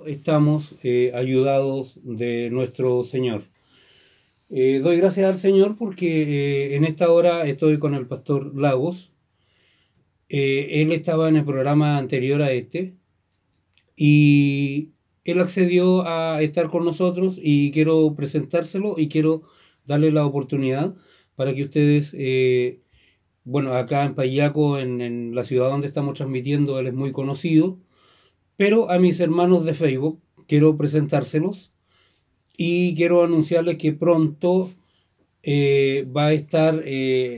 Estamos ayudados de nuestro Señor. Doy gracias al Señor porque en esta hora estoy con el pastor Lagos. Él estaba en el programa anterior a este y él accedió a estar con nosotros y quiero presentárselo y quiero darle la oportunidad para que ustedes, bueno, acá en Payaco, en la ciudad donde estamos transmitiendo, él es muy conocido, pero a mis hermanos de Facebook quiero presentárselos. Y quiero anunciarles que pronto va a estar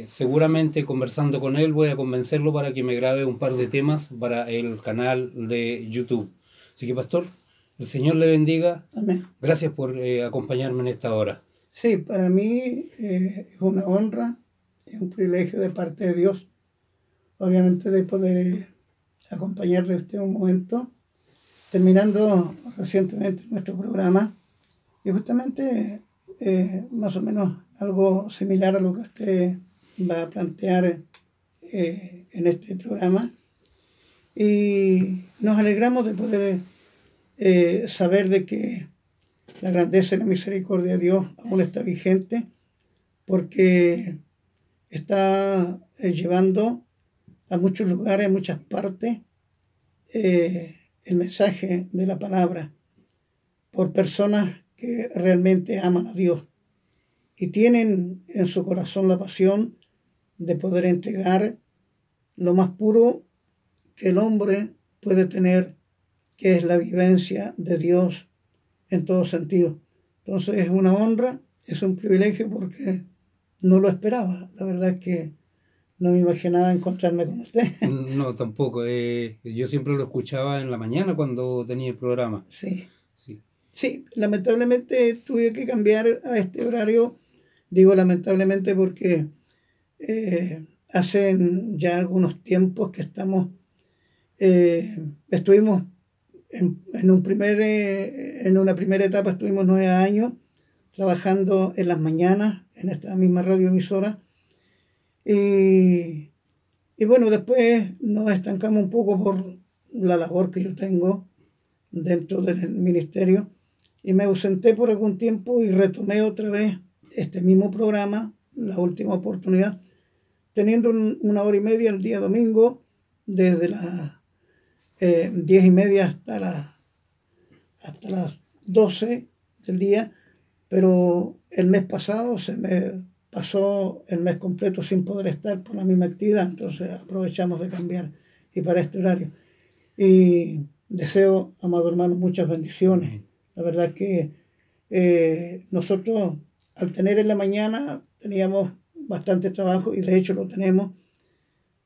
seguramente conversando con él. Voy a convencerlo para que me grabe un par de temas para el canal de YouTube. Así que, pastor, el Señor le bendiga. Amén. Gracias por acompañarme en esta hora. Sí, para mí es una honra, es un privilegio de parte de Dios, obviamente, de poder acompañarle a usted un momento, terminando recientemente nuestro programa, y justamente más o menos algo similar a lo que usted va a plantear en este programa. Y nos alegramos de poder saber de que la grandeza y la misericordia de Dios aún está vigente, porque está llevando a muchos lugares, a muchas partes, el mensaje de la palabra por personas que realmente aman a Dios y tienen en su corazón la pasión de poder entregar lo más puro que el hombre puede tener, que es la vivencia de Dios en todo sentido. Entonces es una honra, es un privilegio porque no lo esperaba. La verdad es que no me imaginaba encontrarme con usted. No, tampoco. Yo siempre lo escuchaba en la mañana cuando tenía el programa. Sí. Sí. Sí, lamentablemente tuve que cambiar a este horario. Digo lamentablemente porque hace ya algunos tiempos que estuvimos en una primera etapa, estuvimos 9 años trabajando en las mañanas en esta misma radioemisora. Y, y bueno, después nos estancamos un poco por la labor que yo tengo dentro del ministerio y me ausenté por algún tiempo y retomé otra vez este mismo programa, la última oportunidad, teniendo una hora y media el día domingo, desde las 10:30 hasta las 12 del día, pero el mes pasado se me pasó el mes completo sin poder estar por la misma actividad, entonces aprovechamos de cambiar y para este horario. Y deseo, amado hermano, muchas bendiciones. La verdad es que nosotros al tener en la mañana teníamos bastante trabajo y de hecho lo tenemos,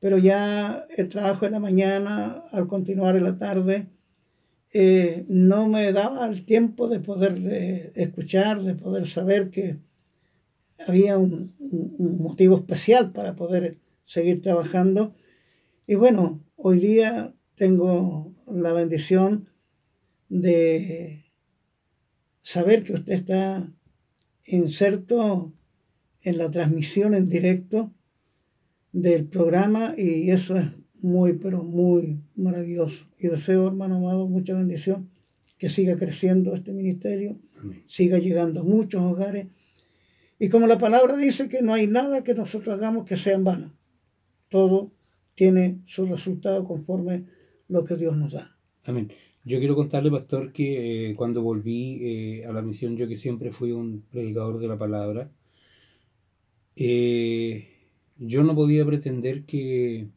pero ya el trabajo de la mañana, al continuar en la tarde, no me daba el tiempo de poder escuchar, de poder saber que había un motivo especial para poder seguir trabajando. Y bueno, hoy día tengo la bendición de saber que usted está inserto en la transmisión en directo del programa y eso es muy, pero muy maravilloso. Y deseo, hermano amado, mucha bendición, que siga creciendo este ministerio, Amén. siga llegando a muchos hogares. Y como la palabra dice que no hay nada que nosotros hagamos que sea en vano. Todo tiene su resultado conforme lo que Dios nos da. Amén. Yo quiero contarle, pastor, que cuando volví a la misión, yo que siempre fui un predicador de la palabra, yo no podía pretender que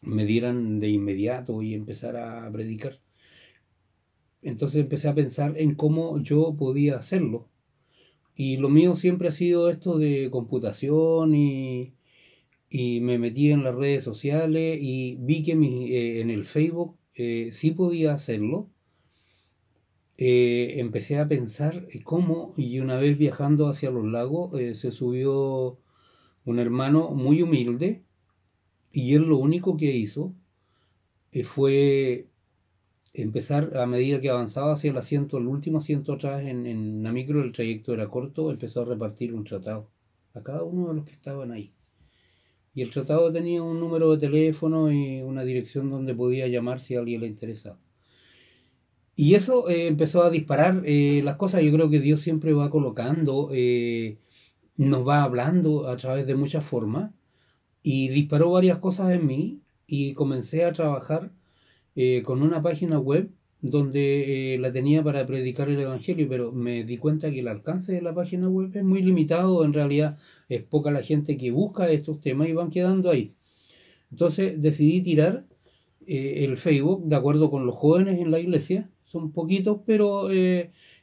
me dieran de inmediato y empezar a predicar. Entonces empecé a pensar en cómo yo podía hacerlo. Y lo mío siempre ha sido esto de computación y me metí en las redes sociales y vi que en el Facebook sí podía hacerlo. Empecé a pensar cómo, y una vez viajando hacia los lagos, se subió un hermano muy humilde y él lo único que hizo fue empezar, a medida que avanzaba hacia el asiento, el último asiento atrás en la micro, el trayecto era corto, empezó a repartir un tratado a cada uno de los que estaban ahí. Y el tratado tenía un número de teléfono y una dirección donde podía llamar si a alguien le interesaba. Y eso empezó a disparar las cosas. Yo creo que Dios siempre va colocando, nos va hablando a través de muchas formas. Y disparó varias cosas en mí y comencé a trabajar con una página web donde la tenía para predicar el Evangelio, pero me di cuenta que el alcance de la página web es muy limitado. En realidad es poca la gente que busca estos temas y van quedando ahí. Entonces decidí tirar el Facebook de acuerdo con los jóvenes en la iglesia. Son poquitos, pero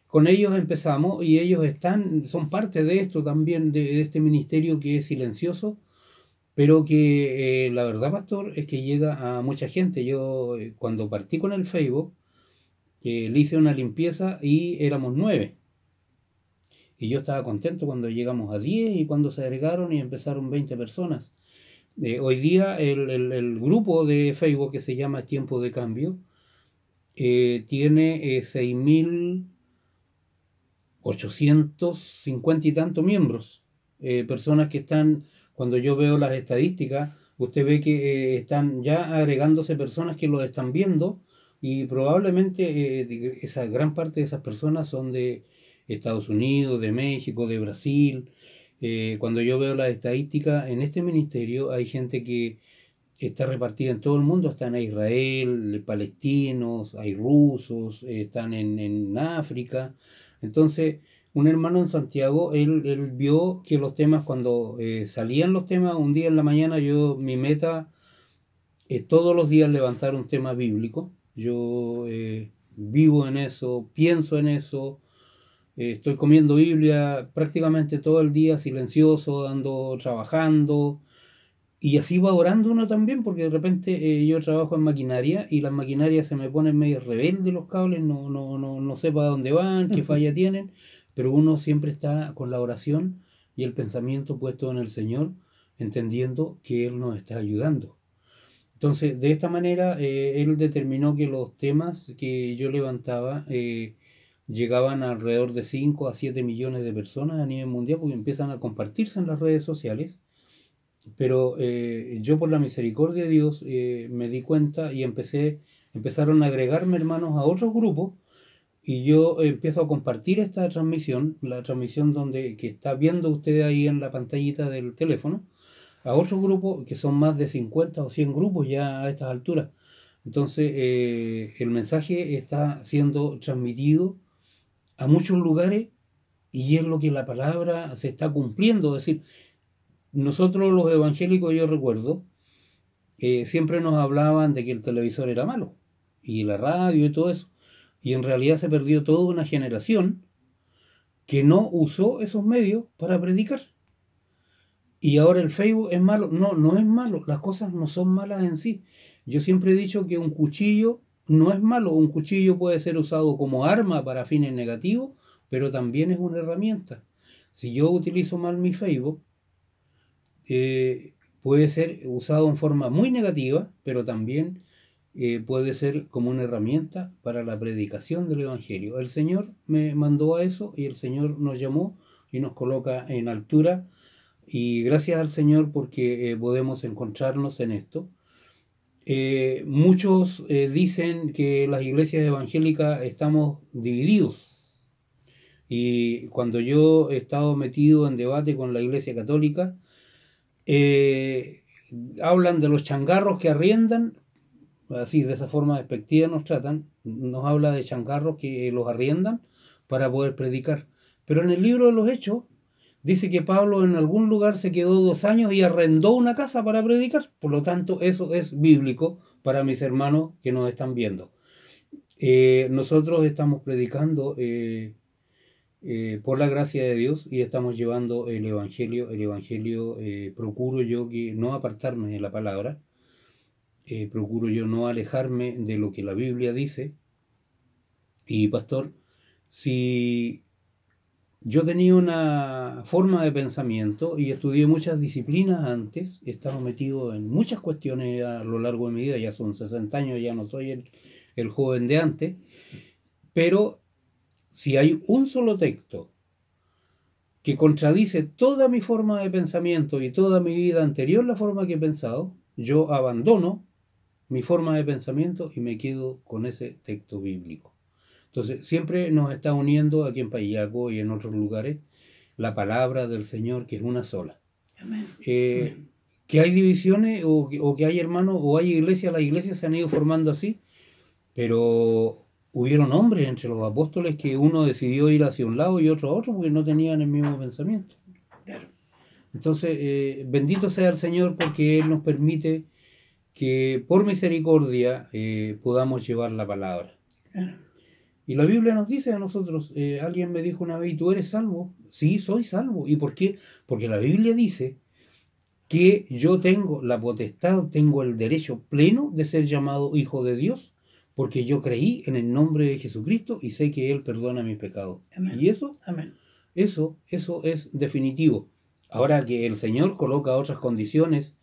con ellos empezamos y ellos son parte de esto también, de este ministerio que es silencioso, pero que la verdad, pastor, es que llega a mucha gente. Yo cuando partí con el Facebook, le hice una limpieza y éramos 9. Y yo estaba contento cuando llegamos a 10 y cuando se agregaron y empezaron 20 personas. Hoy día el grupo de Facebook que se llama Tiempo de Cambio tiene 6.850 y tantos miembros. Personas que están, cuando yo veo las estadísticas, usted ve que están ya agregándose personas que lo están viendo y probablemente esa gran parte de esas personas son de Estados Unidos, de México, de Brasil. Cuando yo veo las estadísticas, en este ministerio hay gente que está repartida en todo el mundo. Están en Israel, palestinos, hay rusos, están en África. Entonces, un hermano en Santiago, él vio que los temas, cuando salían los temas, un día en la mañana, mi meta es todos los días levantar un tema bíblico. Yo vivo en eso, pienso en eso, estoy comiendo Biblia prácticamente todo el día, silencioso, ando trabajando. Y así va orando uno también, porque de repente yo trabajo en maquinaria y las maquinarias se me ponen medio rebeldes los cables, no sé para dónde van, qué falla tienen, pero uno siempre está con la oración y el pensamiento puesto en el Señor, entendiendo que Él nos está ayudando. Entonces, de esta manera, Él determinó que los temas que yo levantaba llegaban a alrededor de 5 a 7 millones de personas a nivel mundial, porque empiezan a compartirse en las redes sociales. Pero yo, por la misericordia de Dios, me di cuenta y empezaron a agregarme hermanos a otros grupos, y yo empiezo a compartir esta transmisión, la transmisión que está viendo usted ahí en la pantallita del teléfono, a otros grupos que son más de 50 o 100 grupos ya a estas alturas. Entonces, el mensaje está siendo transmitido a muchos lugares y es lo que la palabra se está cumpliendo. Es decir, nosotros los evangélicos, yo recuerdo, siempre nos hablaban de que el televisor era malo, y la radio y todo eso. Y en realidad se perdió toda una generación que no usó esos medios para predicar. Y ahora el Facebook es malo. No, no es malo. Las cosas no son malas en sí. Yo siempre he dicho que un cuchillo no es malo. Un cuchillo puede ser usado como arma para fines negativos, pero también es una herramienta. Si yo utilizo mal mi Facebook, puede ser usado en forma muy negativa, pero también puede ser como una herramienta para la predicación del Evangelio. El Señor me mandó a eso y el Señor nos llamó y nos coloca en altura, y gracias al Señor porque podemos encontrarnos en esto. Muchos dicen que las iglesias evangélicas estamos divididos, y cuando yo he estado metido en debate con la iglesia católica, eh, hablan de los changarros que arriendan, así de esa forma despectiva nos tratan, nos habla de changarros que los arriendan para poder predicar. Pero en el libro de los Hechos dice que Pablo en algún lugar se quedó 2 años y arrendó una casa para predicar. Por lo tanto, eso es bíblico para mis hermanos que nos están viendo. Nosotros estamos predicando por la gracia de Dios y estamos llevando el Evangelio. El Evangelio, procuro yo que no apartarme de la palabra, procuro yo no alejarme de lo que la Biblia dice. Y pastor, si yo tenía una forma de pensamiento y estudié muchas disciplinas antes, he estado metido en muchas cuestiones a lo largo de mi vida, ya son 60 años, ya no soy el joven de antes, pero si hay un solo texto que contradice toda mi forma de pensamiento y toda mi vida anterior, la forma que he pensado, yo abandono mi forma de pensamiento y me quedo con ese texto bíblico. Entonces, siempre nos está uniendo aquí en Payaco y en otros lugares la palabra del Señor, que es una sola. Amén. Que hay divisiones o que hay hermanos o hay iglesias, las iglesias se han ido formando así, pero hubieron hombres entre los apóstoles que uno decidió ir hacia un lado y otro a otro porque no tenían el mismo pensamiento. Claro. Entonces, bendito sea el Señor porque Él nos permite que por misericordia podamos llevar la palabra. Claro. Y la Biblia nos dice a nosotros, alguien me dijo una vez, ¿y tú eres salvo? Sí, soy salvo. ¿Y por qué? Porque la Biblia dice que yo tengo la potestad, tengo el derecho pleno de ser llamado hijo de Dios, porque yo creí en el nombre de Jesucristo y sé que Él perdona mis pecados. Amén. Y eso es definitivo. Ahora que el Señor coloca otras condiciones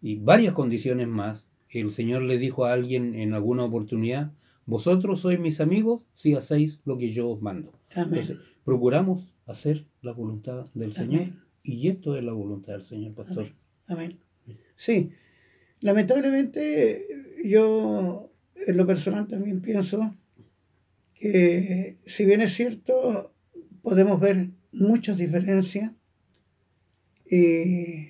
y varias condiciones más, el Señor le dijo a alguien en alguna oportunidad, vosotros sois mis amigos si hacéis lo que yo os mando. Amén. Entonces, procuramos hacer la voluntad del Señor. Amén. Y esto es la voluntad del Señor, pastor. Amén. Sí, lamentablemente yo en lo personal también pienso que si bien es cierto, podemos ver muchas diferencias y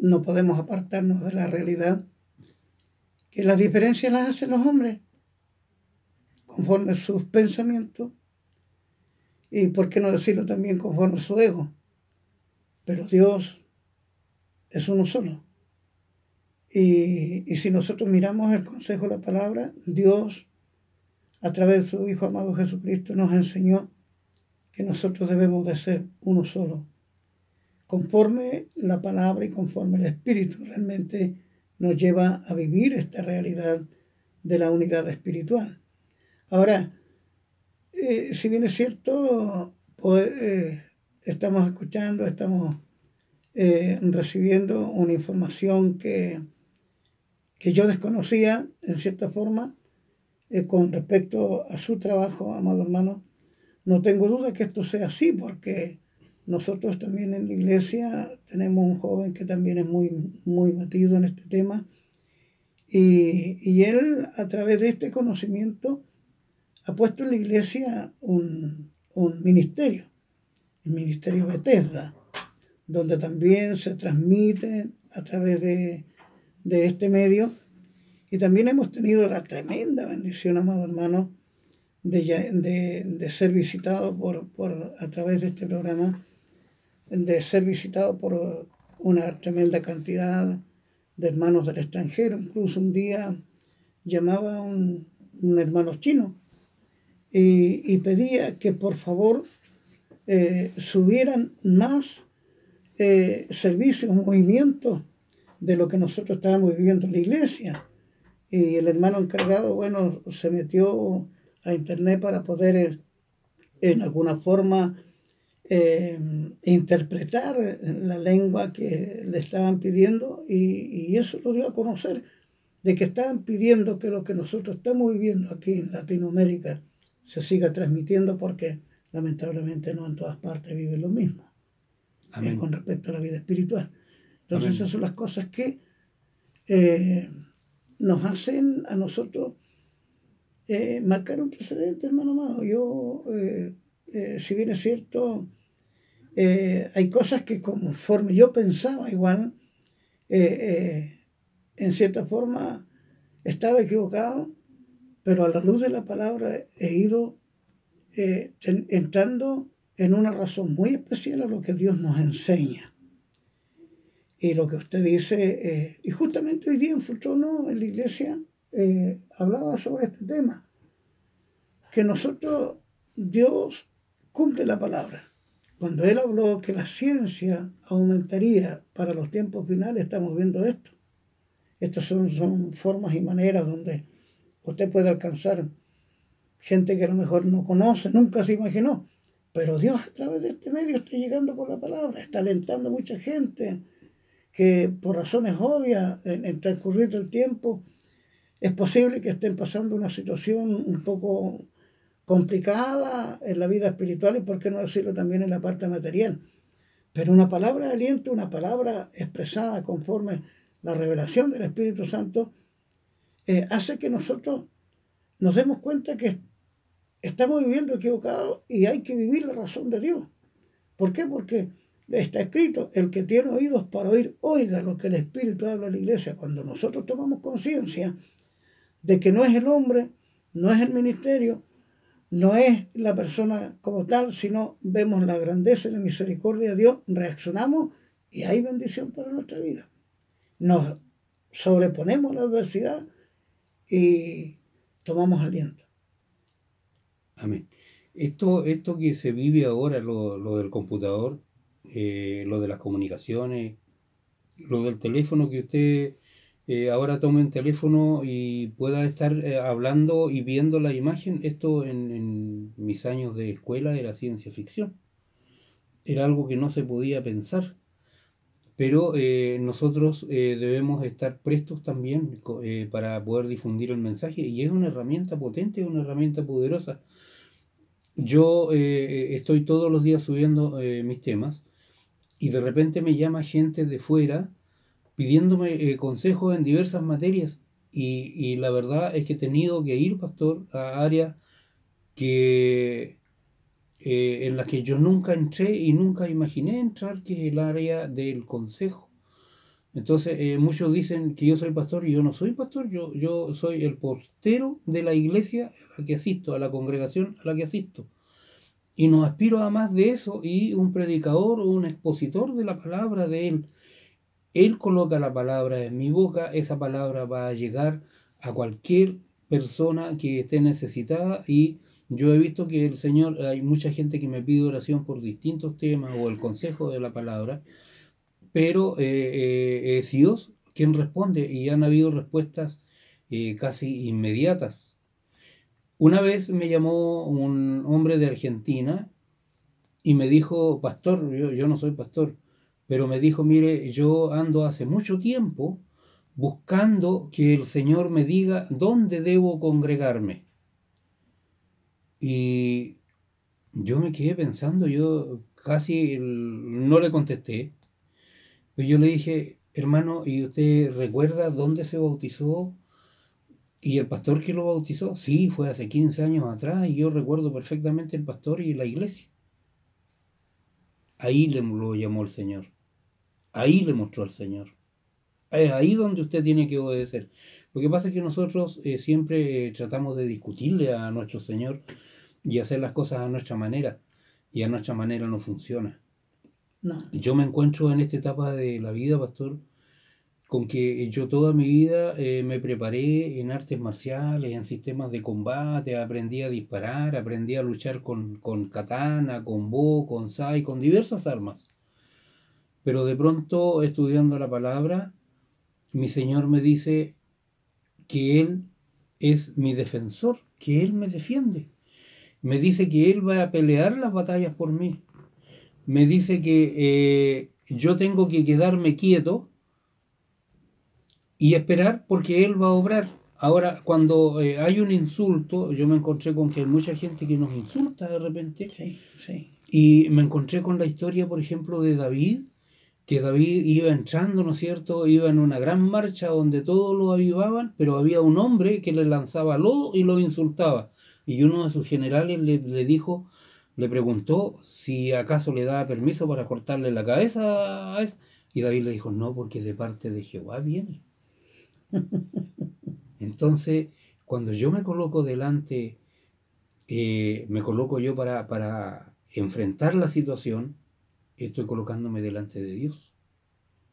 no podemos apartarnos de la realidad, que las diferencias las hacen los hombres conforme a sus pensamientos y, por qué no decirlo también, conforme a su ego. Pero Dios es uno solo. Y si nosotros miramos el consejo de la palabra, Dios, a través de su Hijo amado Jesucristo, nos enseñó que nosotros debemos de ser uno solo. Conforme la palabra y conforme el Espíritu realmente nos lleva a vivir esta realidad de la unidad espiritual. Ahora, si bien es cierto, pues, estamos escuchando, estamos recibiendo una información que yo desconocía, en cierta forma, con respecto a su trabajo, amado hermano. No tengo duda que esto sea así, porque nosotros también en la iglesia tenemos un joven que también es muy metido en este tema, y él, a través de este conocimiento, ha puesto en la iglesia un ministerio, el ministerio Bethesda, donde también se transmite a través de este medio. Y también hemos tenido la tremenda bendición, amado hermano, de ser visitado a través de este programa, de ser visitado por una tremenda cantidad de hermanos del extranjero. Incluso un día llamaba a un hermano chino y pedía que por favor subieran más servicios, movimientos de lo que nosotros estábamos viviendo en la iglesia. Y el hermano encargado, bueno, se metió a internet para poder en alguna forma interpretar la lengua que le estaban pidiendo, y eso lo dio a conocer, de que estaban pidiendo que lo que nosotros estamos viviendo aquí en Latinoamérica se siga transmitiendo, porque lamentablemente no en todas partes vive lo mismo con respecto a la vida espiritual. Entonces esas son las cosas que nos hacen a nosotros marcar un precedente, hermano amado. Yo, si bien es cierto, hay cosas que conforme yo pensaba igual, en cierta forma estaba equivocado, pero a la luz de la palabra he ido entrando en una razón muy especial a lo que Dios nos enseña. Y lo que usted dice, y justamente hoy día en Futrono, en la iglesia, hablaba sobre este tema, que nosotros, Dios cumple la palabra. Cuando Él habló que la ciencia aumentaría para los tiempos finales, estamos viendo esto. Estas son formas y maneras donde usted puede alcanzar gente que a lo mejor no conoce, nunca se imaginó, pero Dios a través de este medio está llegando con la palabra, está alentando a mucha gente que por razones obvias, en el transcurrir del tiempo, es posible que estén pasando una situación un poco complicada en la vida espiritual y, por qué no decirlo, también en la parte material. Pero una palabra de aliento, una palabra expresada conforme la revelación del Espíritu Santo, hace que nosotros nos demos cuenta que estamos viviendo equivocados y hay que vivir la razón de Dios. ¿Por qué? Porque está escrito, el que tiene oídos para oír, oiga lo que el Espíritu habla a la iglesia. Cuando nosotros tomamos conciencia de que no es el hombre, no es el ministerio, no es la persona como tal, sino vemos la grandeza y la misericordia de Dios, reaccionamos y hay bendición para nuestra vida. Nos sobreponemos a la adversidad y tomamos aliento. Amén. Esto que se vive ahora, lo del computador, lo de las comunicaciones, lo del teléfono, que usted ahora tome un teléfono y pueda estar hablando y viendo la imagen, esto en mis años de escuela era ciencia ficción. Era algo que no se podía pensar. Pero nosotros debemos estar prestos también para poder difundir el mensaje, y es una herramienta potente, es una herramienta poderosa. Yo estoy todos los días subiendo mis temas y de repente me llama gente de fuera pidiéndome consejos en diversas materias, y la verdad es que he tenido que ir, pastor, a áreas que en las que yo nunca entré y nunca imaginé entrar, que es el área del consejo. Entonces, muchos dicen que yo soy pastor y yo no soy pastor, yo soy el portero de la iglesia a la que asisto, a la congregación a la que asisto. Y no aspiro a más de eso, y un predicador o un expositor de la palabra de Él. Él coloca la palabra en mi boca, esa palabra va a llegar a cualquier persona que esté necesitada, y yo he visto que el Señor, hay mucha gente que me pide oración por distintos temas o el consejo de la palabra, pero es Dios quien responde, y han habido respuestas casi inmediatas. Una vez me llamó un hombre de Argentina y me dijo, pastor, yo no soy pastor, pero me dijo, mire, yo ando hace mucho tiempo buscando que el Señor me diga dónde debo congregarme. Y yo me quedé pensando, yo casi no le contesté. Pues yo le dije, hermano, ¿y usted recuerda dónde se bautizó? ¿Y el pastor que lo bautizó? Sí, fue hace 15 años atrás, y yo recuerdo perfectamente el pastor y la iglesia. Ahí lo llamó el Señor. Ahí le mostró al Señor. Es ahí donde usted tiene que obedecer. Lo que pasa es que nosotros siempre tratamos de discutirle a nuestro Señor y hacer las cosas a nuestra manera. Y a nuestra manera no funciona. No. Yo me encuentro en esta etapa de la vida, pastor, con que yo toda mi vida me preparé en artes marciales, en sistemas de combate, aprendí a disparar, aprendí a luchar con katana, con bo, con sai, con diversas armas. Pero de pronto, estudiando la palabra, mi Señor me dice que Él es mi defensor, que Él me defiende. Me dice que Él va a pelear las batallas por mí. Me dice que yo tengo que quedarme quieto y esperar, porque Él va a obrar. Ahora, cuando hay un insulto, yo me encontré con que hay mucha gente que nos insulta de repente. Sí, sí. Y me encontré con la historia, por ejemplo, de David, que David iba entrando, ¿no es cierto? Iba en una gran marcha donde todos lo avivaban, pero había un hombre que le lanzaba lodo y lo insultaba. Y uno de sus generales le dijo, le preguntó si acaso le daba permiso para cortarle la cabeza a ese. Y David le dijo, no, porque de parte de Jehová viene. Entonces, cuando yo me coloco delante, me coloco yo para enfrentar la situación, estoy colocándome delante de Dios.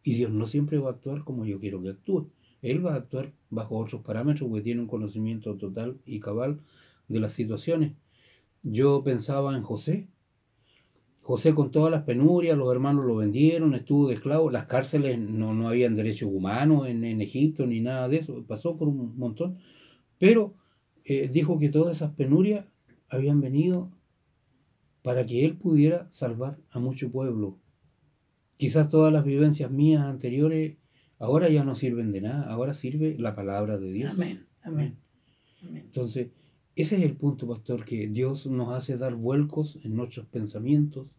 Y Dios no siempre va a actuar como yo quiero que actúe. Él va a actuar bajo otros parámetros, porque tiene un conocimiento total y cabal de las situaciones. Yo pensaba en José. José, con todas las penurias, los hermanos lo vendieron, estuvo de esclavo, las cárceles no habían derechos humanos en Egipto ni nada de eso, pasó por un montón, pero dijo que todas esas penurias habían venido para que él pudiera salvar a mucho pueblo. Quizás todas las vivencias mías anteriores ahora ya no sirven de nada, ahora sirve la palabra de Dios. Amén, amén, amén. Entonces, ese es el punto, pastor, que Dios nos hace dar vuelcos en nuestros pensamientos,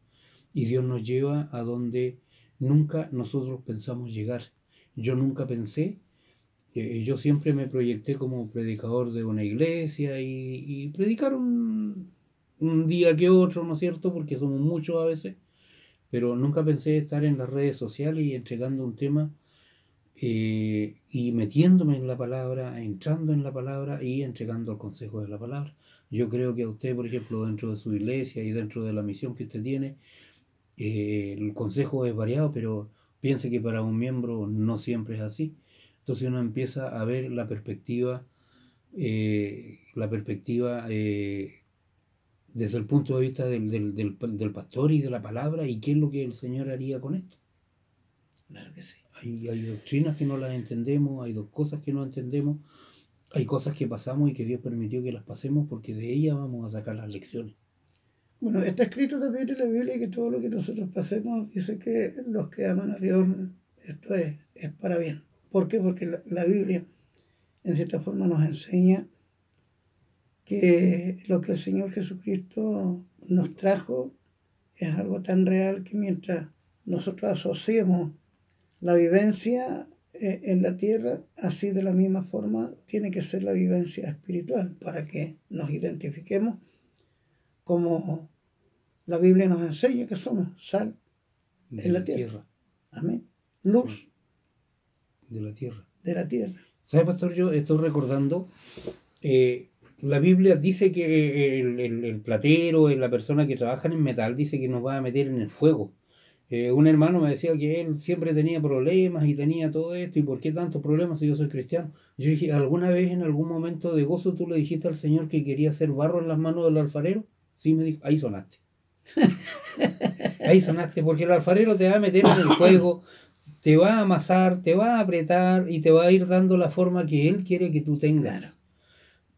y Dios nos lleva a donde nunca nosotros pensamos llegar. Yo nunca pensé Yo siempre me proyecté como predicador de una iglesia y predicar un día que otro, ¿no es cierto? Porque somos muchos a veces, pero nunca pensé estar en las redes sociales y entregando un tema y metiéndome en la palabra, entrando en la palabra y entregando el consejo de la palabra. Yo creo que a usted, por ejemplo, dentro de su iglesia y dentro de la misión que usted tiene, el consejo es variado, pero piense que para un miembro no siempre es así. Entonces uno empieza a ver la perspectiva desde el punto de vista del pastor y de la palabra y qué es lo que el Señor haría con esto. Claro que sí. Hay doctrinas que no las entendemos, hay dos cosas que no entendemos, hay cosas que pasamos y que Dios permitió que las pasemos porque de ellas vamos a sacar las lecciones. Bueno, está escrito también en la Biblia que todo lo que nosotros pasemos dice que los que aman a Dios, esto es para bien. ¿Por qué? Porque la Biblia en cierta forma nos enseña que lo que el Señor Jesucristo nos trajo es algo tan real que mientras nosotros asociemos la vivencia en la tierra, así de la misma forma tiene que ser la vivencia espiritual para que nos identifiquemos como la Biblia nos enseña que somos sal en la tierra. Amén. Luz de la tierra. De la tierra. ¿Sabe, pastor? Yo estoy recordando, la Biblia dice que el platero, la persona que trabaja en metal, dice que nos va a meter en el fuego. Un hermano me decía que él siempre tenía problemas y tenía todo esto, y ¿por qué tantos problemas si yo soy cristiano? Yo dije, ¿alguna vez en algún momento de gozo tú le dijiste al Señor que quería hacer barro en las manos del alfarero? Sí, me dijo, ahí sonaste. Ahí sonaste, porque el alfarero te va a meter en el fuego, te va a amasar, te va a apretar y te va a ir dando la forma que él quiere que tú tengas. Claro.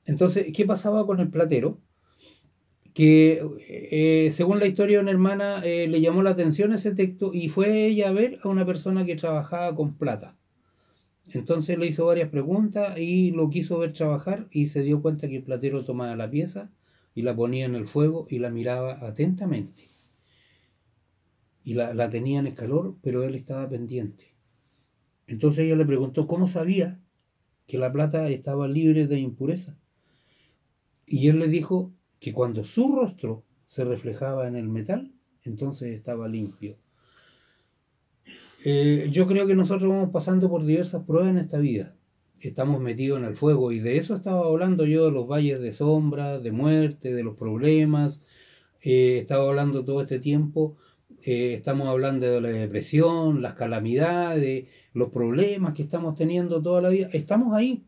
Entonces, ¿qué pasaba con el platero? Que según la historia de una hermana le llamó la atención ese texto y fue ella a ver a una persona que trabajaba con plata. Entonces le hizo varias preguntas y lo quiso ver trabajar y se dio cuenta que el platero tomaba la pieza y la ponía en el fuego y la miraba atentamente. Y la tenía en escalor, pero él estaba pendiente. Entonces ella le preguntó cómo sabía que la plata estaba libre de impureza. Y él le dijo que cuando su rostro se reflejaba en el metal, entonces estaba limpio. Yo creo que nosotros vamos pasando por diversas pruebas en esta vida. Estamos metidos en el fuego y de eso estaba hablando yo, de los valles de sombra, de muerte, de los problemas. Estaba hablando todo este tiempo. Estamos hablando de la depresión, las calamidades, los problemas que estamos teniendo toda la vida. Estamos ahí.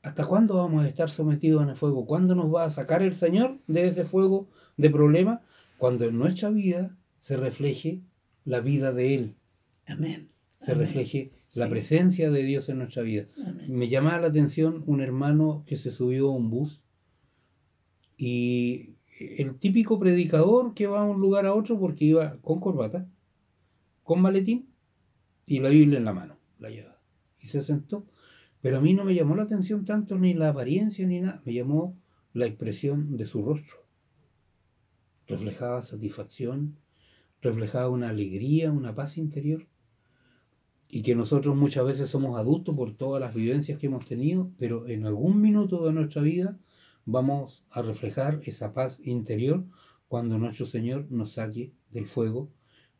¿Hasta cuándo vamos a estar sometidos en el fuego? ¿Cuándo nos va a sacar el Señor de ese fuego de problemas? Cuando en nuestra vida se refleje la vida de Él. Amén. Se refleje la presencia de Dios en nuestra vida. Amén. Me llamaba la atención un hermano que se subió a un bus y el típico predicador que va a un lugar a otro porque iba con corbata, con maletín y la Biblia en la mano, la llevaba. Y se sentó. Pero a mí no me llamó la atención tanto ni la apariencia ni nada, me llamó la expresión de su rostro. Reflejaba satisfacción, reflejaba una alegría, una paz interior. Y que nosotros muchas veces somos adultos por todas las vivencias que hemos tenido, pero en algún minuto de nuestra vida vamos a reflejar esa paz interior cuando nuestro Señor nos saque del fuego,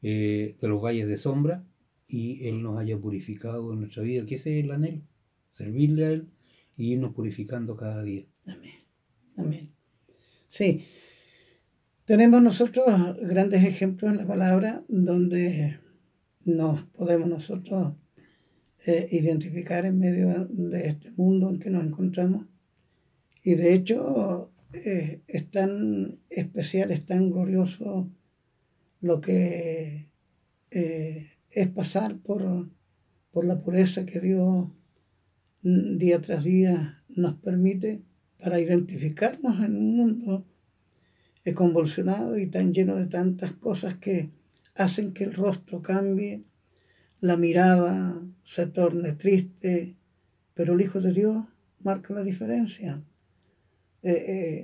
de los valles de sombra, y Él nos haya purificado en nuestra vida, que ese es el anhelo. Servirle a Él y irnos purificando cada día. Amén. Amén. Sí. Tenemos nosotros grandes ejemplos en la palabra donde nos podemos nosotros identificar en medio de este mundo en que nos encontramos. Y de hecho es tan especial, es tan glorioso lo que es pasar por la pureza que Dios día tras día nos permite para identificarnos en un mundo convulsionado y tan lleno de tantas cosas que hacen que el rostro cambie, la mirada se torne triste, pero el Hijo de Dios marca la diferencia.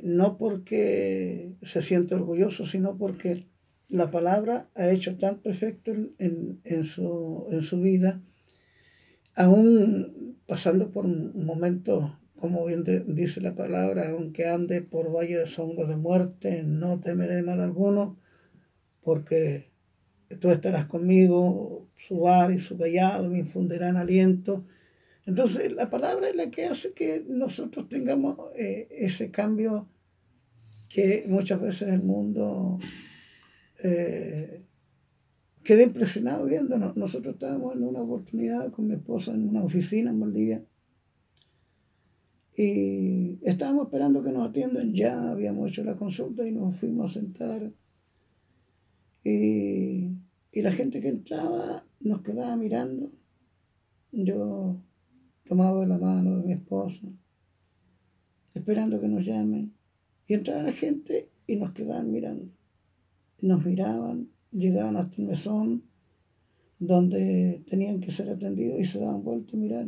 No porque se siente orgulloso, sino porque la palabra ha hecho tanto efecto en su vida Aún pasando por un momento, como bien dice la palabra, aunque ande por valle de sombra de muerte, no temeré mal alguno, porque tú estarás conmigo, su var y su callado me infundirán aliento. Entonces, la palabra es la que hace que nosotros tengamos ese cambio que muchas veces el mundo eh, queda impresionado viéndonos. Nosotros estábamos en una oportunidad con mi esposa en una oficina en Valdivia y estábamos esperando que nos atiendan. Ya habíamos hecho la consulta y nos fuimos a sentar. Y la gente que entraba nos quedaba mirando. Yo tomado de la mano de mi esposa, esperando que nos llamen. Y entraba la gente y nos quedaban mirando. Nos miraban, llegaban hasta el mesón donde tenían que ser atendidos y se daban vuelta a mirar.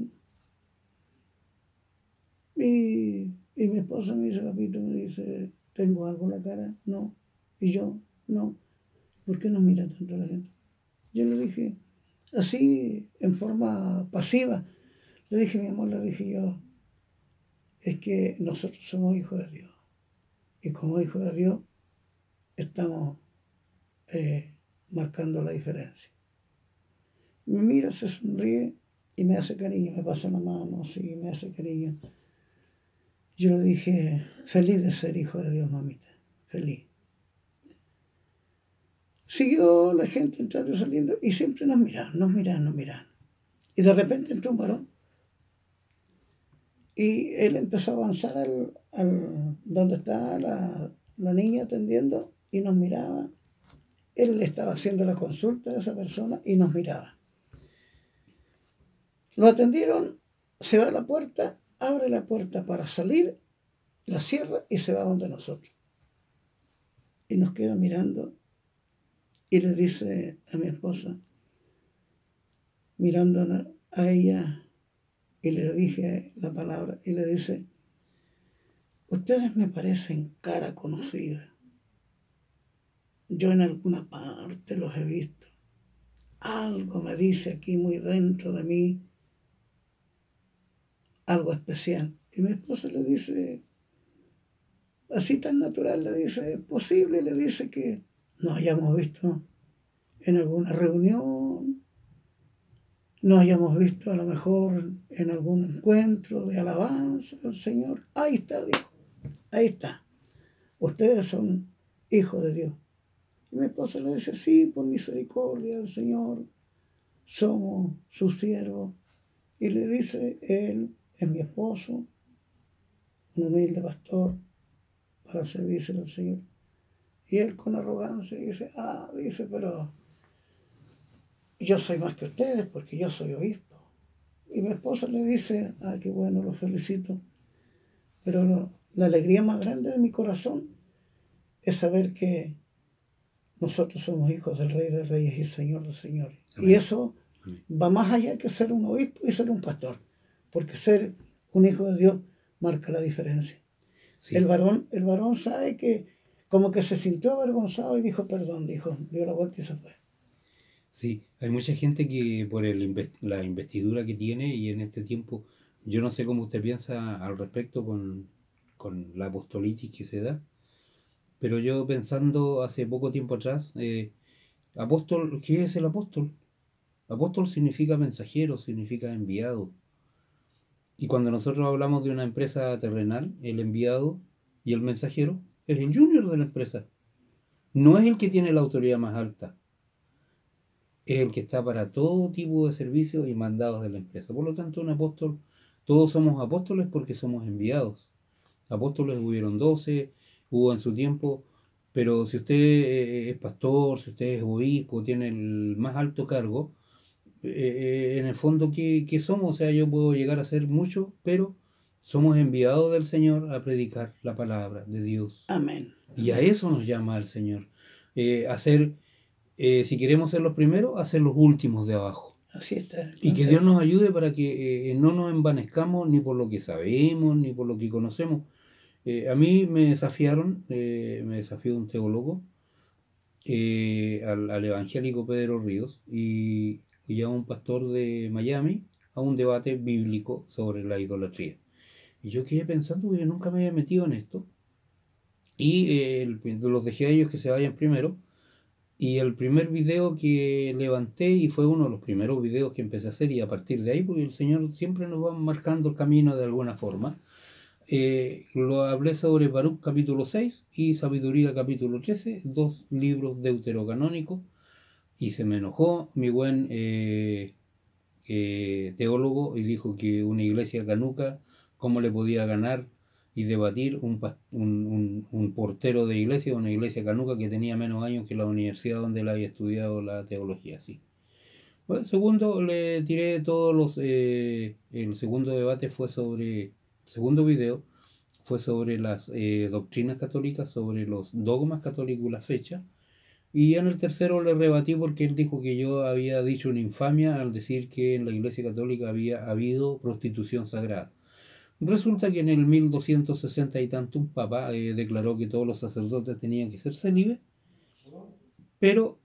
Y mi esposa me dice, papito, me dice, ¿tengo algo en la cara? No. Y yo, no. ¿Por qué nos mira tanto la gente? Yo le dije, así, en forma pasiva, le dije, mi amor, le dije yo, es que nosotros somos hijos de Dios. Y como hijos de Dios, estamos marcando la diferencia. Me mira, se sonríe y me hace cariño, me pasa la mano así, me hace cariño. Yo le dije, feliz de ser hijo de Dios, mamita, feliz. Siguió la gente entrando y saliendo y siempre nos miraban, nos miraban, nos miraban. Y de repente entró un varón y él empezó a avanzar al donde estaba la niña atendiendo y nos miraba. Él le estaba haciendo la consulta a esa persona y nos miraba. Lo atendieron, se va a la puerta, abre la puerta para salir, la cierra y se va donde nosotros. Y nos queda mirando y le dice a mi esposa, mirando a ella, y le dije la palabra, y le dice, ustedes me parecen cara conocida. Yo en alguna parte los he visto. Algo me dice aquí muy dentro de mí, algo especial. Y mi esposa le dice, así tan natural, le dice, posible, le dice que nos hayamos visto en alguna reunión, nos hayamos visto a lo mejor en algún encuentro de alabanza al Señor. Ahí está, dijo, ahí está. Ustedes son hijos de Dios. Y mi esposa le dice, sí, por misericordia del Señor, somos sus siervos. Y le dice, él es mi esposo, un humilde pastor, para servirse al Señor. Y él con arrogancia dice, dice, pero yo soy más que ustedes porque yo soy obispo. Y mi esposa le dice, qué bueno, lo felicito. Pero la alegría más grande de mi corazón es saber que nosotros somos hijos del Rey de Reyes y Señor de Señores. Amén. Y eso va más allá que ser un obispo y ser un pastor. Porque ser un hijo de Dios marca la diferencia. Sí. El varón sabe que como que se sintió avergonzado y dijo perdón, dio la vuelta y se fue. Sí, hay mucha gente que por la investidura que tiene y en este tiempo, yo no sé cómo usted piensa al respecto con la apostolitis que se da, pero yo pensando hace poco tiempo atrás, apóstol, ¿qué es el apóstol? Apóstol significa mensajero, significa enviado. Y cuando nosotros hablamos de una empresa terrenal, el enviado y el mensajero es el junior de la empresa. No es el que tiene la autoridad más alta. Es el que está para todo tipo de servicios y mandados de la empresa. Por lo tanto, un apóstol, todos somos apóstoles porque somos enviados. Apóstoles hubieron 12, hubo en su tiempo, pero si usted es pastor, si usted es obispo, tiene el más alto cargo, en el fondo, ¿qué somos? O sea, yo puedo llegar a ser mucho, pero somos enviados del Señor a predicar la palabra de Dios. Amén. Y a eso nos llama el Señor. Si queremos ser los primeros, a ser los últimos de abajo. Así está. Y que Dios nos ayude para que no nos envanezcamos ni por lo que sabemos, ni por lo que conocemos. A mí me desafiaron, me desafió un teólogo, al evangélico Pedro Ríos y a un pastor de Miami, a un debate bíblico sobre la idolatría. Y yo quedé pensando que yo nunca me había metido en esto. Y los dejé a ellos que se vayan primero. Y el primer video que levanté, y fue uno de los primeros videos que empecé a hacer, y a partir de ahí, porque el Señor siempre nos va marcando el camino de alguna forma, lo hablé sobre Baruch capítulo 6 y Sabiduría capítulo 13, dos libros deuterocanónicos, y se me enojó mi buen teólogo y dijo que una iglesia canuca, ¿cómo le podía ganar y debatir un portero de iglesia, una iglesia canuca que tenía menos años que la universidad donde él había estudiado la teología? Sí. Bueno, segundo, le tiré todos los... el segundo debate fue sobre... El segundo video fue sobre las doctrinas católicas, sobre los dogmas católicos y la fecha. Y en el tercero le rebatí porque él dijo que yo había dicho una infamia al decir que en la Iglesia Católica había habido prostitución sagrada. Resulta que en el 1260 y tanto un papa declaró que todos los sacerdotes tenían que ser célibes, pero,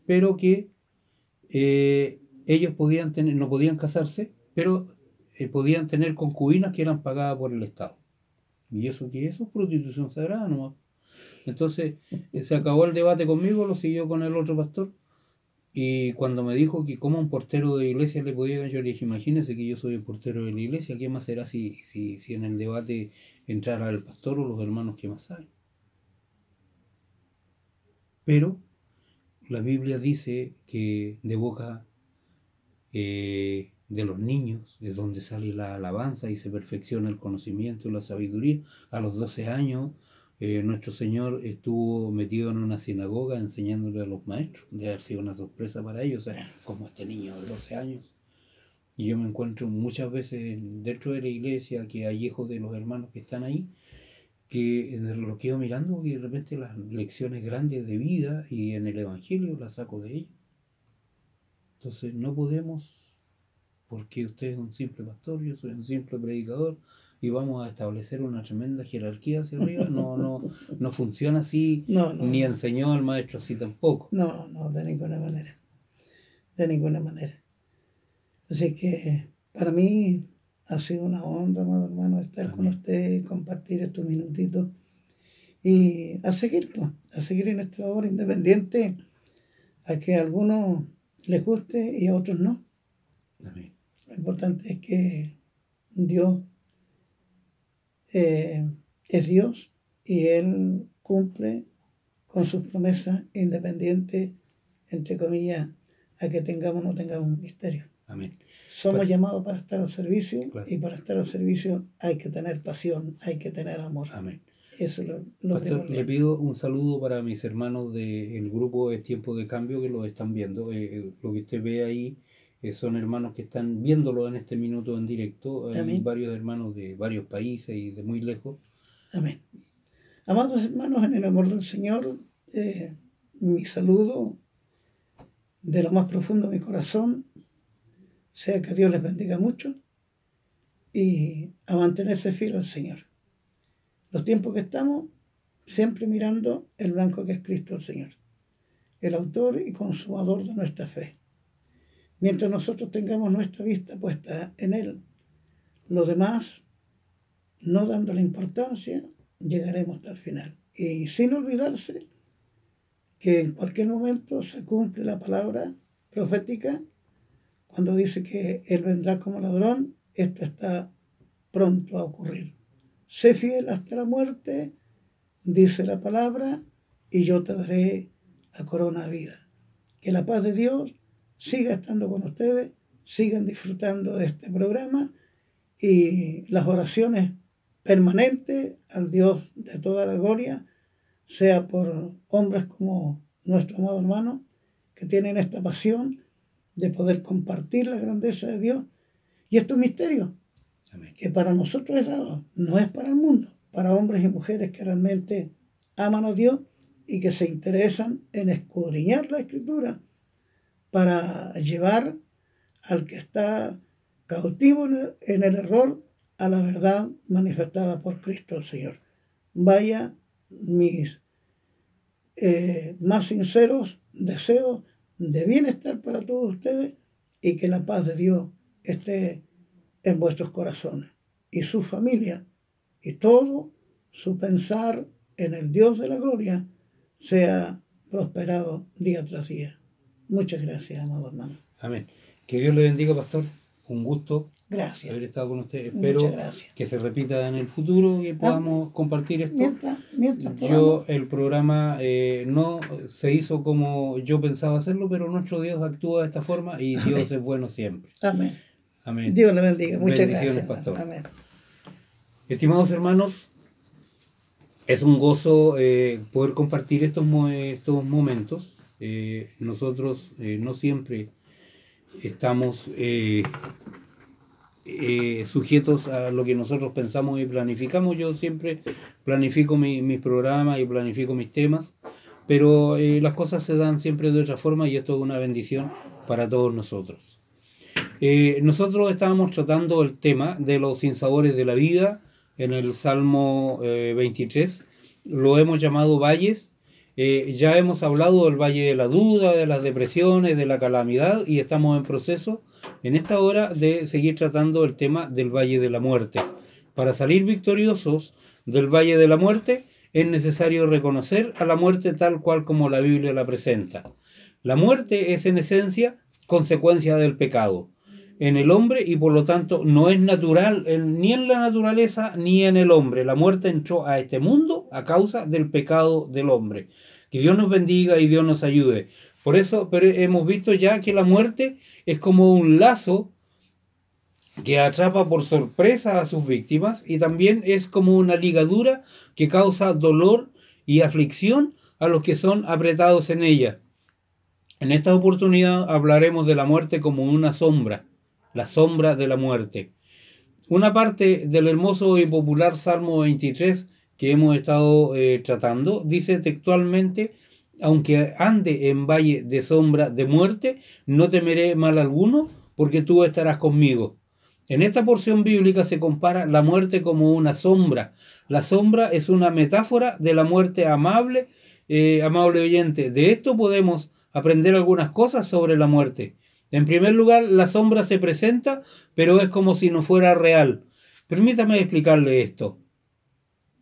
pero que ellos podían tener, no podían casarse, pero podían tener concubinas que eran pagadas por el Estado. ¿Y eso qué es? Eso es prostitución sagrada nomás. Entonces se acabó el debate conmigo, lo siguió con el otro pastor. Y cuando me dijo que como un portero de iglesia le podía, yo le dije, imagínese que yo soy el portero de la iglesia, ¿qué más será si en el debate entrara el pastor o los hermanos que más saben? Pero la Biblia dice que de boca de los niños es donde sale la alabanza y se perfecciona el conocimiento y la sabiduría. A los 12 años nuestro Señor estuvo metido en una sinagoga enseñándole a los maestros. De haber sido una sorpresa para ellos, o sea, como este niño de 12 años. Y yo me encuentro muchas veces dentro de la iglesia que hay hijos de los hermanos que están ahí, que lo quedo mirando y de repente las lecciones grandes de vida y en el Evangelio las saco de ellos. Entonces no podemos, porque usted es un simple pastor, yo soy un simple predicador, y vamos a establecer una tremenda jerarquía hacia arriba. No funciona así, ni enseñó el maestro así tampoco. No, de ninguna manera. De ninguna manera. Así que para mí ha sido una honra, amado hermano, estar con usted, compartir estos minutitos y a seguir en esta obra independiente, a que a algunos les guste y a otros no. Amén. Lo importante es que Dios es Dios y Él cumple con sus promesas independientes, entre comillas, a que tengamos o no tengamos un ministerio. Amén. Somos llamados para estar al servicio, y para estar al servicio hay que tener pasión, hay que tener amor. Amén. Eso es lo Pastor, primordial. le pido un saludo para mis hermanos del grupo Es Tiempo de Cambio que lo están viendo. Lo que usted ve ahí son hermanos que están viéndolo en este minuto en directo. Hay varios hermanos de varios países y de muy lejos. Amén. Amados hermanos, en el amor del Señor, mi saludo de lo más profundo de mi corazón sea que Dios les bendiga mucho y a mantenerse fiel al Señor. Los tiempos que estamos, siempre mirando el blanco que es Cristo el Señor, el autor y consumador de nuestra fe. Mientras nosotros tengamos nuestra vista puesta en Él, lo demás, no dándole importancia, llegaremos hasta el final. Y sin olvidarse que en cualquier momento se cumple la palabra profética cuando dice que Él vendrá como ladrón. Esto está pronto a ocurrir. Sé fiel hasta la muerte, dice la palabra, y yo te daré la corona de vida. Que la paz de Dios siga estando con ustedes, sigan disfrutando de este programa y las oraciones permanentes al Dios de toda la gloria, sea por hombres como nuestro amado hermano, que tienen esta pasión de poder compartir la grandeza de Dios y estos misterios. Amén. Que para nosotros es dado, no es para el mundo, para hombres y mujeres que realmente aman a Dios y que se interesan en escudriñar la Escritura para llevar al que está cautivo en el error a la verdad manifestada por Cristo el Señor. Vaya mis más sinceros deseos de bienestar para todos ustedes y que la paz de Dios esté en vuestros corazones y su familia, y todo su pensar en el Dios de la gloria sea prosperado día tras día. Muchas gracias, amado hermano. Amén. Que Dios le bendiga, pastor. Un gusto Gracias. haber estado con usted. Espero que se repita en el futuro y podamos compartir esto. Mientras el programa no se hizo como yo pensaba hacerlo, pero nuestro Dios actúa de esta forma y Amén. Dios es bueno siempre. Amén. Amén. Dios le bendiga. Muchas gracias, pastor. Amén. Estimados hermanos, es un gozo poder compartir estos momentos. Nosotros no siempre estamos sujetos a lo que nosotros pensamos y planificamos. Yo siempre planifico mis programas y planifico mis temas, pero las cosas se dan siempre de otra forma y esto es una bendición para todos nosotros. Nosotros estábamos tratando el tema de los sinsabores de la vida en el Salmo 23, lo hemos llamado valles. Ya hemos hablado del valle de la duda, de las depresiones, de la calamidad, y estamos en proceso en esta hora de seguir tratando el tema del valle de la muerte. Para salir victoriosos del valle de la muerte es necesario reconocer a la muerte tal cual como la Biblia la presenta. La muerte es en esencia consecuencia del pecado en el hombre y por lo tanto no es natural ni en la naturaleza ni en el hombre. La muerte entró a este mundo a causa del pecado del hombre. Que Dios nos bendiga y Dios nos ayude. Por eso hemos visto ya que la muerte es como un lazo que atrapa por sorpresa a sus víctimas y también es como una ligadura que causa dolor y aflicción a los que son apretados en ella. En esta oportunidad hablaremos de la muerte como una sombra, la sombra de la muerte. Una parte del hermoso y popular Salmo 23 que hemos estado tratando dice textualmente: aunque ande en valle de sombra de muerte, no temeré mal alguno, porque tú estarás conmigo. En esta porción bíblica se compara la muerte como una sombra. La sombra es una metáfora de la muerte amable, amable oyente. De esto podemos aprender algunas cosas sobre la muerte. En primer lugar, la sombra se presenta, pero es como si no fuera real. Permítame explicarle esto.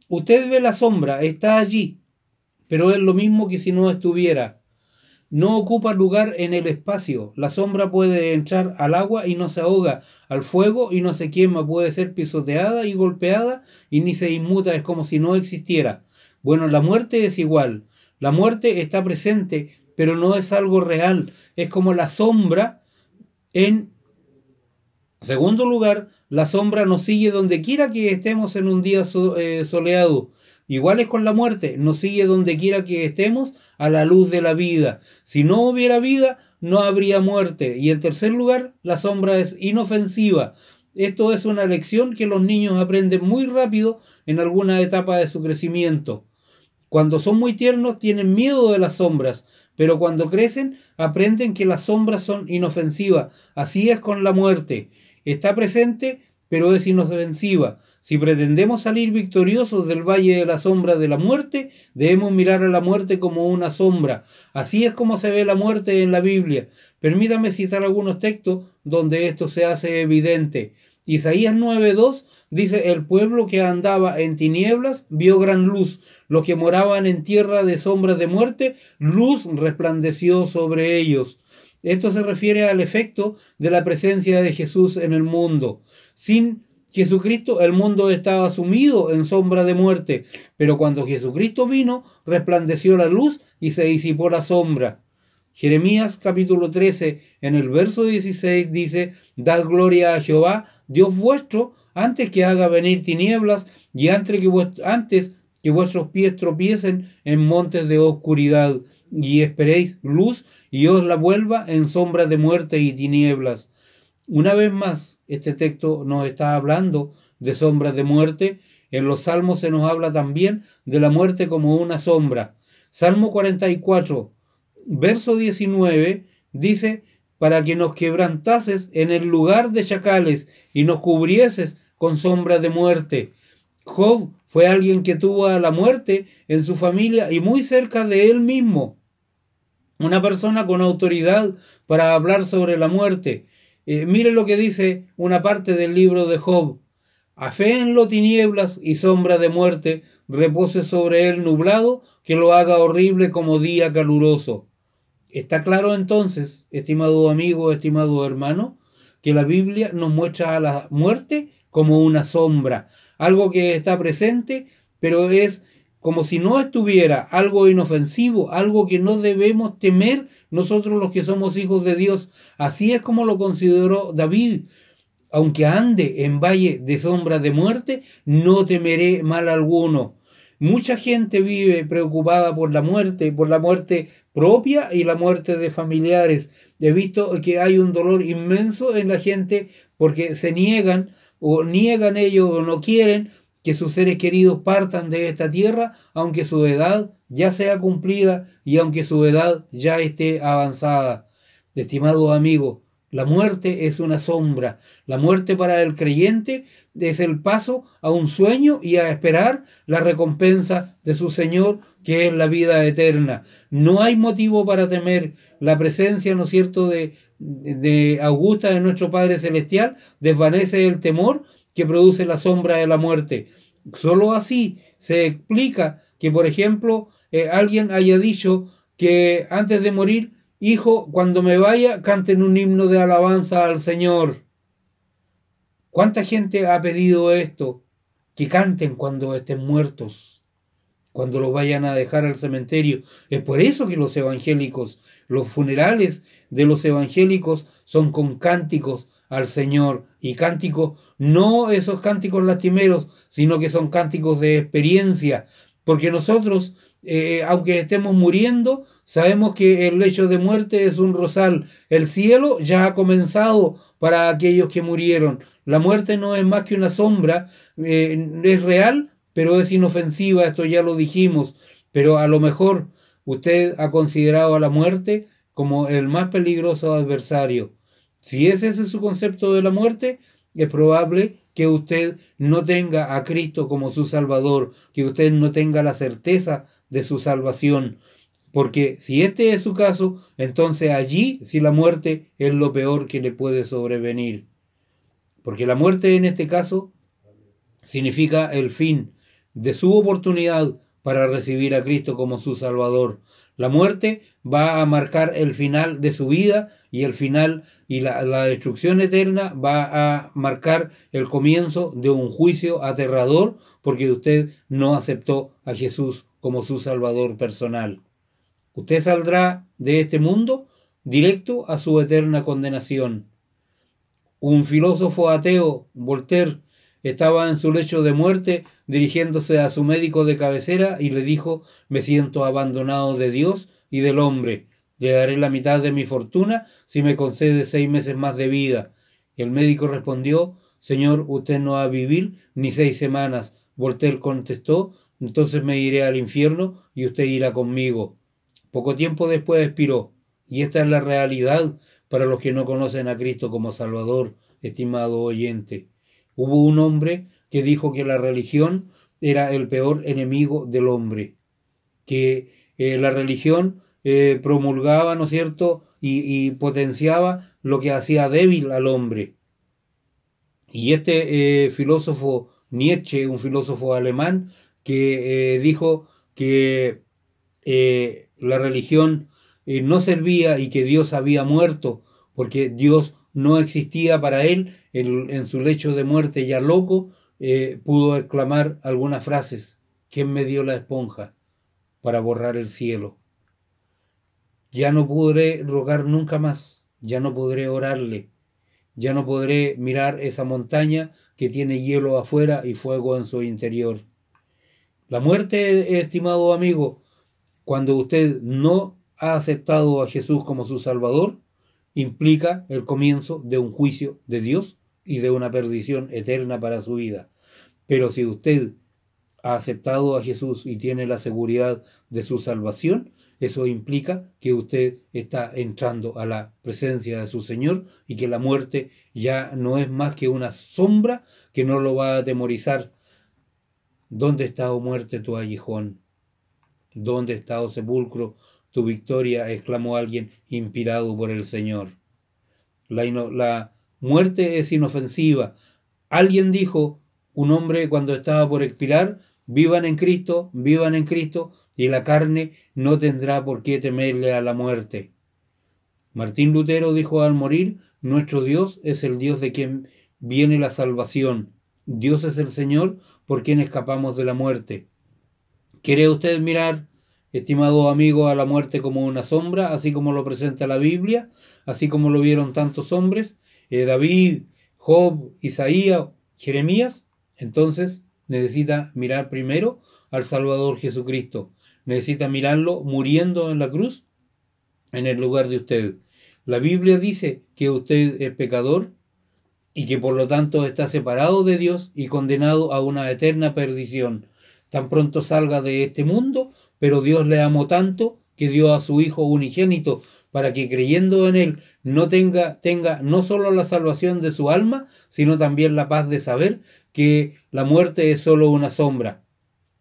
Usted ve la sombra, está allí, pero es lo mismo que si no estuviera. No ocupa lugar en el espacio. La sombra puede entrar al agua y no se ahoga, al fuego y no se quema, puede ser pisoteada y golpeada y ni se inmuta, es como si no existiera. Bueno, la muerte es igual. La muerte está presente, pero no es algo real. Es como la sombra. En segundo lugar, la sombra nos sigue donde quiera que estemos en un día soleado. Igual es con la muerte, nos sigue donde quiera que estemos a la luz de la vida. Si no hubiera vida, no habría muerte. Y en tercer lugar, la sombra es inofensiva. Esto es una lección que los niños aprenden muy rápido en alguna etapa de su crecimiento. Cuando son muy tiernos tienen miedo de las sombras, pero cuando crecen aprenden que las sombras son inofensivas. Así es con la muerte. Está presente, pero es inofensiva. Si pretendemos salir victoriosos del valle de la sombra de la muerte, debemos mirar a la muerte como una sombra. Así es como se ve la muerte en la Biblia. Permítame citar algunos textos donde esto se hace evidente. Isaías 9:2 dice: el pueblo que andaba en tinieblas vio gran luz. Los que moraban en tierra de sombras de muerte, luz resplandeció sobre ellos. Esto se refiere al efecto de la presencia de Jesús en el mundo. Sin Jesucristo el mundo estaba sumido en sombra de muerte, pero cuando Jesucristo vino, resplandeció la luz y se disipó la sombra. Jeremías capítulo 13, en el verso 16 dice: dad gloria a Jehová, Dios vuestro, antes que haga venir tinieblas y antes que vuestros pies tropiecen en montes de oscuridad, y esperéis luz y os la vuelva en sombras de muerte y tinieblas. Una vez más, este texto nos está hablando de sombras de muerte. En los Salmos se nos habla también de la muerte como una sombra. Salmo 44, verso 19, dice: para que nos quebrantases en el lugar de chacales y nos cubrieses con sombras de muerte. Job fue alguien que tuvo a la muerte en su familia y muy cerca de él mismo. Una persona con autoridad para hablar sobre la muerte. Mire lo que dice una parte del libro de Job. Aféenlo tinieblas y sombra de muerte, repose sobre él nublado, que lo haga horrible como día caluroso. Está claro entonces, estimado amigo, estimado hermano, que la Biblia nos muestra a la muerte como una sombra, algo que está presente, pero es como si no estuviera, algo inofensivo, algo que no debemos temer nosotros los que somos hijos de Dios. Así es como lo consideró David. Aunque ande en valle de sombra de muerte, no temeré mal alguno. Mucha gente vive preocupada por la muerte propia y la muerte de familiares. He visto que hay un dolor inmenso en la gente porque se niegan o niegan ellos o no quieren que sus seres queridos partan de esta tierra, aunque su edad ya sea cumplida y aunque su edad ya esté avanzada. Estimado amigo, la muerte es una sombra. La muerte para el creyente es el paso a un sueño y a esperar la recompensa de su Señor, que es la vida eterna. No hay motivo para temer. La presencia, ¿no es cierto?, de augusta de nuestro Padre Celestial desvanece el temor que produce la sombra de la muerte. Solo así se explica que, por ejemplo, alguien haya dicho que antes de morir: hijo, cuando me vaya, canten un himno de alabanza al Señor. ¿Cuánta gente ha pedido esto? Que canten cuando estén muertos, cuando los vayan a dejar al cementerio. Es por eso que los evangélicos, los funerales de los evangélicos son con cánticos al Señor. Y cánticos, no esos cánticos lastimeros, sino que son cánticos de experiencia. Porque nosotros, aunque estemos muriendo, sabemos que el lecho de muerte es un rosal. El cielo ya ha comenzado para aquellos que murieron. La muerte no es más que una sombra, es real, pero es inofensiva, esto ya lo dijimos. Pero a lo mejor usted ha considerado a la muerte como el más peligroso adversario. Si ese es su concepto de la muerte, es probable que usted no tenga a Cristo como su Salvador, que usted no tenga la certeza de su salvación. Porque si este es su caso, entonces allí sí la muerte es lo peor que le puede sobrevenir. Porque la muerte en este caso significa el fin de su oportunidad para recibir a Cristo como su Salvador. La muerte va a marcar el final de su vida y el final y la destrucción eterna va a marcar el comienzo de un juicio aterrador porque usted no aceptó a Jesús como su Salvador personal. Usted saldrá de este mundo directo a su eterna condenación. Un filósofo ateo, Voltaire, estaba en su lecho de muerte dirigiéndose a su médico de cabecera y le dijo: me siento abandonado de Dios y del hombre. Le daré la mitad de mi fortuna si me concede 6 meses más de vida. El médico respondió: Señor, usted no va a vivir ni 6 semanas. Voltaire contestó: entonces me iré al infierno y usted irá conmigo. Poco tiempo después expiró. Y esta es la realidad para los que no conocen a Cristo como Salvador, estimado oyente. Hubo un hombre que dijo que la religión era el peor enemigo del hombre, que la religión promulgaba, ¿no es cierto?, y potenciaba lo que hacía débil al hombre. Y este filósofo Nietzsche, un filósofo alemán, que dijo que la religión no servía y que Dios había muerto, porque Dios no existía para él. En su lecho de muerte ya loco, pudo exclamar algunas frases: ¿quién me dio la esponja para borrar el cielo? Ya no podré rogar nunca más, ya no podré orarle, ya no podré mirar esa montaña que tiene hielo afuera y fuego en su interior. La muerte, estimado amigo, cuando usted no ha aceptado a Jesús como su Salvador, implica el comienzo de un juicio de Dios y de una perdición eterna para su vida. Pero si usted ha aceptado a Jesús y tiene la seguridad de su salvación, eso implica que usted está entrando a la presencia de su Señor y que la muerte ya no es más que una sombra que no lo va a atemorizar. ¿Dónde está, oh muerte, tu aguijón? ¿Dónde está, oh sepulcro, tu victoria? Exclamó alguien inspirado por el Señor. La muerte es inofensiva. Alguien dijo, un hombre cuando estaba por expirar, vivan en Cristo, y la carne no tendrá por qué temerle a la muerte. Martín Lutero dijo al morir, nuestro Dios es el Dios de quien viene la salvación. Dios es el Señor por quien escapamos de la muerte. ¿Quiere usted mirar, estimado amigo, a la muerte como una sombra, así como lo presenta la Biblia, así como lo vieron tantos hombres, David, Job, Isaías, Jeremías? Entonces necesita mirar primero al Salvador Jesucristo. Necesita mirarlo muriendo en la cruz en el lugar de usted. La Biblia dice que usted es pecador y que por lo tanto está separado de Dios y condenado a una eterna perdición. Tan pronto salga de este mundo, pero Dios le amó tanto que dio a su Hijo unigénito para que creyendo en Él no tenga no solo la salvación de su alma, sino también la paz de saber que la muerte es solo una sombra.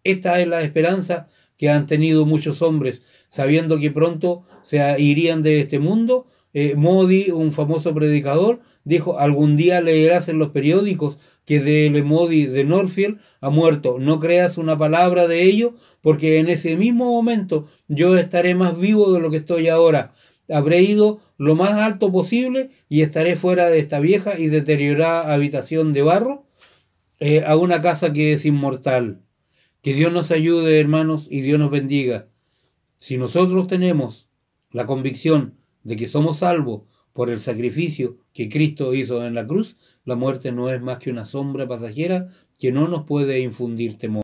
Esta es la esperanza que han tenido muchos hombres, sabiendo que pronto se irían de este mundo. Modi, un famoso predicador, dijo, algún día leerás en los periódicos que D.L. Moody de Northfield ha muerto. No creas una palabra de ello, porque en ese mismo momento yo estaré más vivo de lo que estoy ahora. Habré ido lo más alto posible y estaré fuera de esta vieja y deteriorada habitación de barro a una casa que es inmortal. Que Dios nos ayude, hermanos, y Dios nos bendiga. Si nosotros tenemos la convicción de que somos salvos por el sacrificio que Cristo hizo en la cruz, la muerte no es más que una sombra pasajera que no nos puede infundir temor.